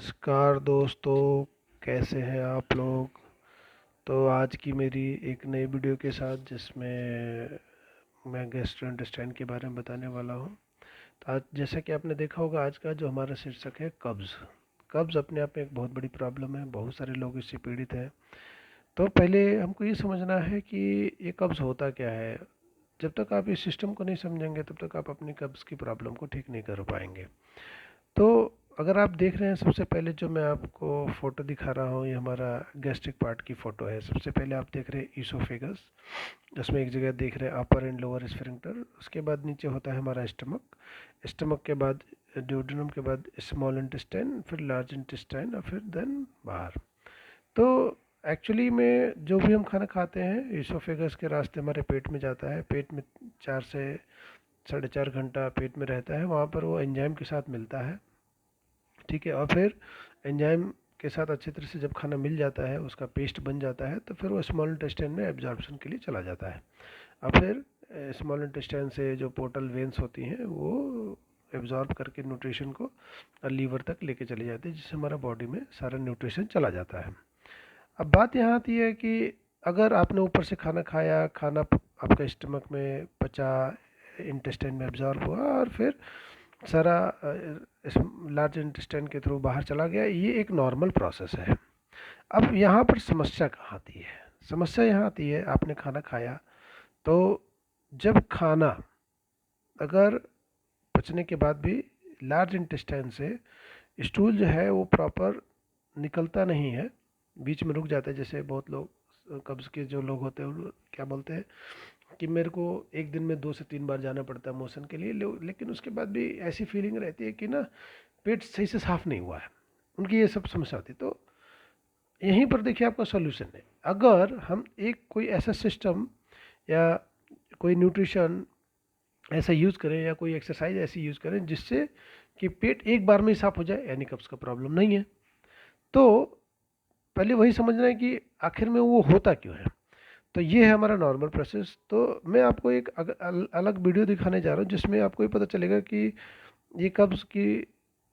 नमस्कार दोस्तों, कैसे हैं आप लोग। तो आज की मेरी एक नई वीडियो के साथ जिसमें मैं गैस्ट्रोइंटेस्टाइन के बारे में बताने वाला हूँ। तो आज जैसा कि आपने देखा होगा, आज का जो हमारा शीर्षक है कब्ज़। कब्ज़ अपने आप में एक बहुत बड़ी प्रॉब्लम है, बहुत सारे लोग इससे पीड़ित हैं। तो पहले हमको ये समझना है कि ये कब्ज़ होता क्या है। जब तक आप इस सिस्टम को नहीं समझेंगे तब तक आप अपनी कब्ज़ की प्रॉब्लम को ठीक नहीं कर पाएंगे। तो अगर आप देख रहे हैं, सबसे पहले जो मैं आपको फ़ोटो दिखा रहा हूँ, ये हमारा गैस्ट्रिक पार्ट की फ़ोटो है। सबसे पहले आप देख रहे हैं ईसोफेगस, जिसमें एक जगह देख रहे हैं अपर एंड लोअर स्फिंक्टर। उसके बाद नीचे होता है हमारा स्टमक। स्टमक के बाद ड्यूडेनम के बाद स्मॉल इंटेस्टाइन, फिर लार्ज इंटेस्टाइन और फिर देन बाहर। तो एक्चुअली में जो भी हम खाना खाते हैं ईसोफेगस के रास्ते हमारे पेट में जाता है। पेट में 4 से 4.5 घंटा पेट में रहता है, वहाँ पर वो एंजाइम के साथ मिलता है। ठीक है, और फिर एंजाइम के साथ अच्छी तरह से जब खाना मिल जाता है, उसका पेस्ट बन जाता है, तो फिर वो स्मॉल इंटेस्टाइन में एब्जॉर्प्शन के लिए चला जाता है। और फिर स्मॉल इंटेस्टाइन से जो पोर्टल वेंस होती हैं वो एब्जॉर्ब करके न्यूट्रिशन को लीवर तक लेके चली जाती है, जिससे हमारा बॉडी में सारा न्यूट्रिशन चला जाता है। अब बात यहाँ आती है कि अगर आपने ऊपर से खाना खाया, खाना आपका स्टमक में पचा, इंटेस्टाइन में एब्जॉर्ब हुआ और फिर सारा इस लार्ज इंटेस्टाइन के थ्रू बाहर चला गया, ये एक नॉर्मल प्रोसेस है। अब यहाँ पर समस्या कहाँ आती है। समस्या यहाँ आती है, आपने खाना खाया तो जब खाना अगर पचने के बाद भी लार्ज इंटेस्टाइन से स्टूल जो है वो प्रॉपर निकलता नहीं है, बीच में रुक जाता है। जैसे बहुत लोग कब्ज़ के जो लोग होते हैं वो क्या बोलते हैं कि मेरे को एक दिन में 2 से 3 बार जाना पड़ता है मोशन के लिए, लेकिन उसके बाद भी ऐसी फीलिंग रहती है कि ना पेट सही से साफ़ नहीं हुआ है। उनकी ये सब समस्या होती है। तो यहीं पर देखिए आपका सॉल्यूशन है। अगर हम एक कोई ऐसा सिस्टम या कोई न्यूट्रिशन ऐसा यूज़ करें या कोई एक्सरसाइज ऐसी यूज़ करें जिससे कि पेट एक बार में ही साफ़ हो जाए, यानी कब्ज़ का प्रॉब्लम नहीं है। तो पहले वही समझना है कि आखिर में वो होता क्यों है। तो ये है हमारा नॉर्मल प्रोसेस। तो मैं आपको एक अलग वीडियो दिखाने जा रहा हूँ जिसमें आपको ये पता चलेगा कि ये कब्ज़ की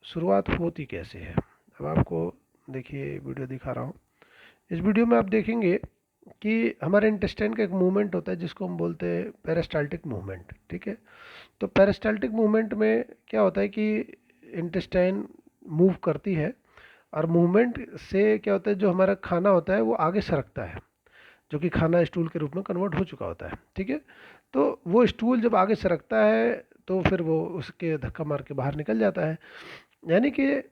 शुरुआत होती कैसे है। अब आपको देखिए वीडियो दिखा रहा हूँ। इस वीडियो में आप देखेंगे कि हमारे इंटेस्टाइन का एक मूवमेंट होता है जिसको हम बोलते हैं पेरिस्टाल्टिक मूवमेंट। ठीक है, तो पेरिस्टाल्टिक मूवमेंट में क्या होता है कि इंटेस्टाइन मूव करती है और मूवमेंट से क्या होता है, जो हमारा खाना होता है वो आगे सरकता है, जो कि खाना स्टूल के रूप में कन्वर्ट हो चुका होता है। ठीक है, तो वो स्टूल जब आगे सरकता है तो फिर वो उसके धक्का मार के बाहर निकल जाता है। यानी कि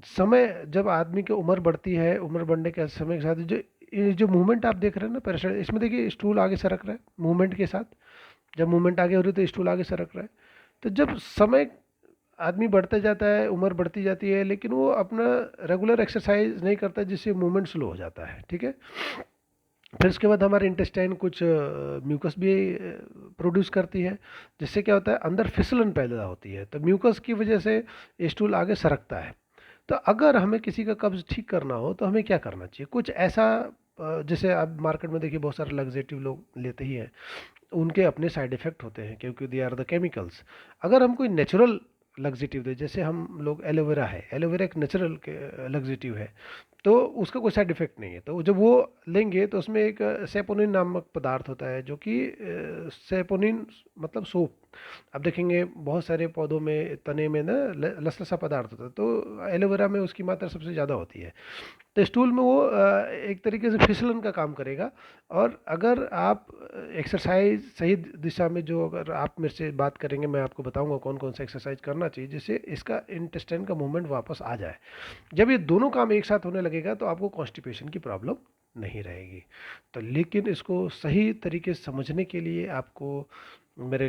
समय जब आदमी की उम्र बढ़ती है, उम्र बढ़ने के समय के साथ जो ये जो मूवमेंट आप देख रहे हैं ना पेरिस्टाल्टिक, इसमें देखिए स्टूल आगे सरक रहा है मूवमेंट के साथ। जब मूवमेंट आगे हो रही है तो स्टूल आगे सरक रहा है। तो जब समय आदमी बढ़ता जाता है, उम्र बढ़ती जाती है, लेकिन वो अपना रेगुलर एक्सरसाइज नहीं करता जिससे मूवमेंट स्लो हो जाता है। ठीक है, फिर उसके बाद हमारे इंटेस्टाइन कुछ म्यूकस भी प्रोड्यूस करती है, जिससे क्या होता है अंदर फिसलन पैदा होती है। तो म्यूकस की वजह से स्टूल आगे सरकता है। तो अगर हमें किसी का कब्ज़ ठीक करना हो तो हमें क्या करना चाहिए, कुछ ऐसा जैसे आप मार्केट में देखिए बहुत सारे लग्जेटिव लोग लेते ही हैं, उनके अपने साइड इफ़ेक्ट होते हैं क्योंकि दे आर द केमिकल्स। अगर हम कोई नेचुरल लग्जेटिव दे, जैसे हम लोग एलोवेरा है, एलोवेरा एक नेचुरल लग्जेटिव है, तो उसका कोई साइड इफ़ेक्ट नहीं है। तो जब वो लेंगे तो उसमें एक सेपोनिन नामक पदार्थ होता है, जो कि सेपोनिन मतलब सोप। आप देखेंगे बहुत सारे पौधों में तने में ना लसलसा पदार्थ होता है, तो एलोवेरा में उसकी मात्रा सबसे ज़्यादा होती है। तो स्टूल में वो एक तरीके से फिसलन का काम करेगा। और अगर आप एक्सरसाइज सही दिशा में, जो अगर आप मेरे से बात करेंगे मैं आपको बताऊंगा कौन कौन सा एक्सरसाइज करना चाहिए जिससे इसका इंटेस्टाइन का मूवमेंट वापस आ जाए। जब ये दोनों काम एक साथ होने लगेगा तो आपको कॉन्स्टिपेशन की प्रॉब्लम नहीं रहेगी। तो लेकिन इसको सही तरीके से समझने के लिए आपको मेरे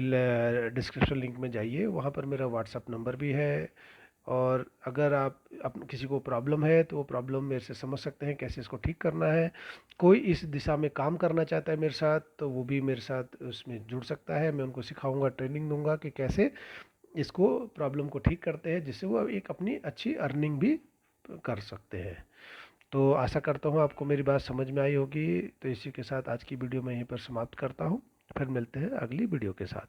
डिस्क्रिप्शन लिंक में जाइए, वहाँ पर मेरा व्हाट्सअप नंबर भी है। और अगर आप किसी को प्रॉब्लम है तो वो प्रॉब्लम मेरे से समझ सकते हैं कैसे इसको ठीक करना है। कोई इस दिशा में काम करना चाहता है मेरे साथ तो वो भी मेरे साथ उसमें जुड़ सकता है। मैं उनको सिखाऊंगा, ट्रेनिंग दूंगा कि कैसे इसको प्रॉब्लम को ठीक करते हैं, जिससे वो एक अपनी अच्छी अर्निंग भी कर सकते हैं। तो आशा करता हूँ आपको मेरी बात समझ में आई होगी। तो इसी के साथ आज की वीडियो मैं यहीं पर समाप्त करता हूँ। फिर मिलते हैं अगली वीडियो के साथ।